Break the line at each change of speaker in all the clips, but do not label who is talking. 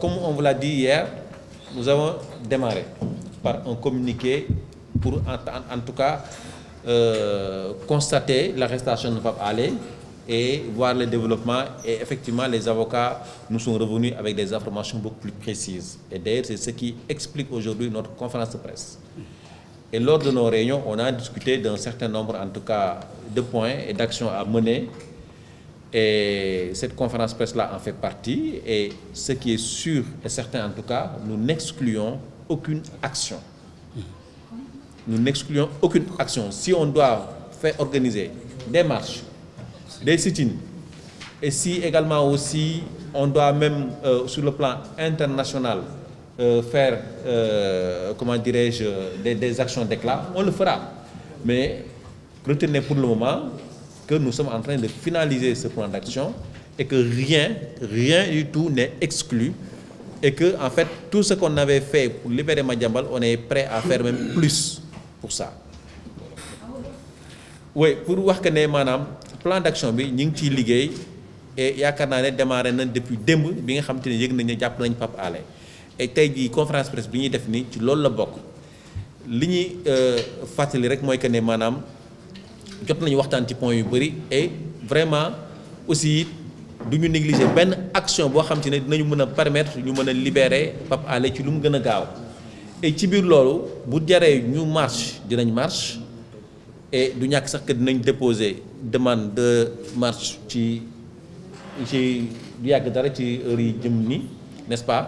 Comme on vous l'a dit hier, nous avons démarré par un communiqué pour en tout cas constater l'arrestation de Pape Alé et voir le développement. Et effectivement, les avocats nous sont revenus avec des informations beaucoup plus précises. Et d'ailleurs, c'est ce qui explique aujourd'hui notre conférence de presse. Et lors de nos réunions, on a discuté d'un certain nombre, en tout cas, de points et d'actions à mener. Et cette conférence presse-là en fait partie. Et ce qui est sûr et certain, en tout cas, nous n'excluons aucune action. Nous n'excluons aucune action. Si on doit faire organiser des marches, des sit-ins, et si également aussi on doit même sur le plan international faire, comment dirais-je, des actions d'éclat, on le fera. Mais retenez pour le moment que nous sommes en train de finaliser ce plan d'action et que rien du tout n'est exclu et que en fait tout ce qu'on avait fait pour libérer Madiambal, on est prêt à faire même plus pour ça. Oui, pour voir que le plan d'action bi ñu ngi ciy liggéey et yaakaar naa ne démarré nañ depuis démb bi nga xam te ne yëg nañ ne jàpp nañ Pape Alé et tey jii conférence presse bi ñuy def nii ci loolu la bokk li ñuy fàttali rek mooy que ne maanaam jot nañu waxtaan ci point yu bëri et vraiment aussi du ñu négliger benn action boo xam te ne dinañu mën a permettre ñu mën a libérer Pape Alé ci lu mu gën a gaaw et ci biir loolu bu jaree ñu marche dinañ marche et du ñàkk sax que dinañ déposer demande de marche ci du yàgg dara ci heure yi jëm ni n'est-ce pas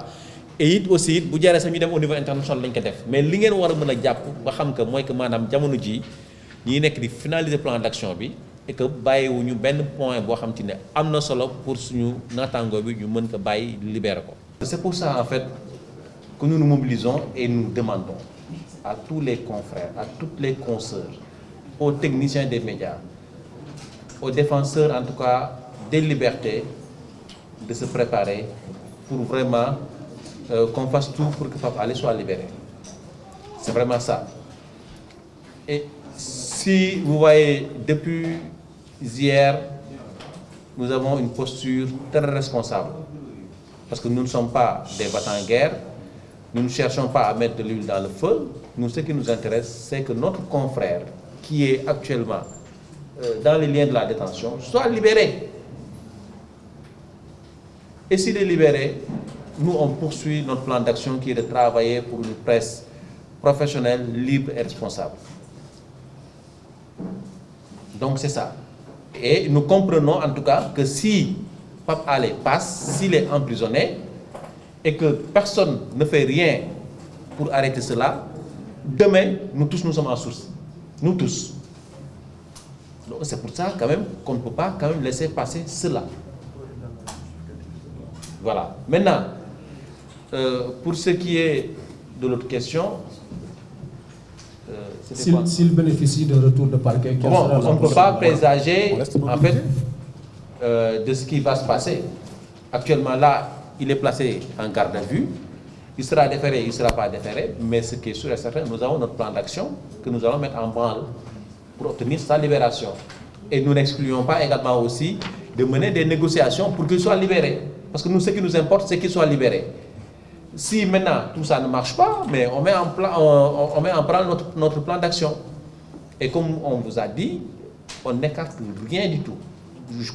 et it aussi bu jaree sax ñu dem au niveau international lañ ko def mais li ngeen war a mën a jàpp ba xam que mooy que maanaam jamono ji ñi nekk di finaliser plan d'action bi et que bàyyiwuñu benn point boo xam te ne am na solo pour suñu naataango bi ñu mën ko bàyyi libérer ko. C'est pour ça en fait que nous nous mobilisons et nous demandons à tous les confrères, à toutes les consoeurs, aux techniciens des médias, aux défenseurs en tout cas des libertés de se préparer pour vraiment qu'on fasse tout pour que Pape Alé soit libéré. C'est vraiment ça. Et si vous voyez, depuis hier, nous avons une posture très responsable. Parce que nous ne sommes pas des va-t-en-guerre, nous ne cherchons pas à mettre de l'huile dans le feu. Nous, ce qui nous intéresse, c'est que notre confrère, qui est actuellement dans les liens de la détention, soit libéré. Et s'il est libéré, nous, on poursuit notre plan d'action qui est de travailler pour une presse professionnelle, libre et responsable. Donc c'est ça. Et nous comprenons en tout cas que si Pape Alé passe, s'il est emprisonné, et que personne ne fait rien pour arrêter cela, demain, nous tous nous sommes en source. Nous tous. Donc c'est pour ça quand même qu'on ne peut pas quand même laisser passer cela. Voilà. Maintenant, pour ce qui est de l'autre question,
s'il bénéficie d'un retour de parquet,
on ne peut pas présager en fait de ce qui va se passer. Actuellement là, il est placé en garde à vue. Il sera déféré, il ne sera pas déféré, mais ce qui est sûr et certain, nous avons notre plan d'action que nous allons mettre en branle pour obtenir sa libération. Et nous n'excluons pas également aussi de mener des négociations pour qu'il soit libéré. Parce que nous, ce qui nous importe, c'est qu'il soit libéré. Si maintenant tout ça ne marche pas, mais on met en branle notre plan d'action. Et comme on vous a dit, on n'écarte rien du tout.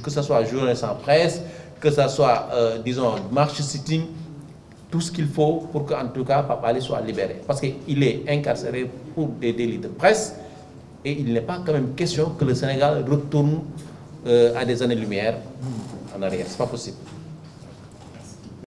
Que ce soit journée sans presse, que ce soit, disons, marche sitting, tout ce qu'il faut pour qu'en tout cas Pape Alé soit libéré. Parce qu'il est incarcéré pour des délits de presse et il n'est pas quand même question que le Sénégal retourne à des années-lumière en arrière. Ce n'est pas possible.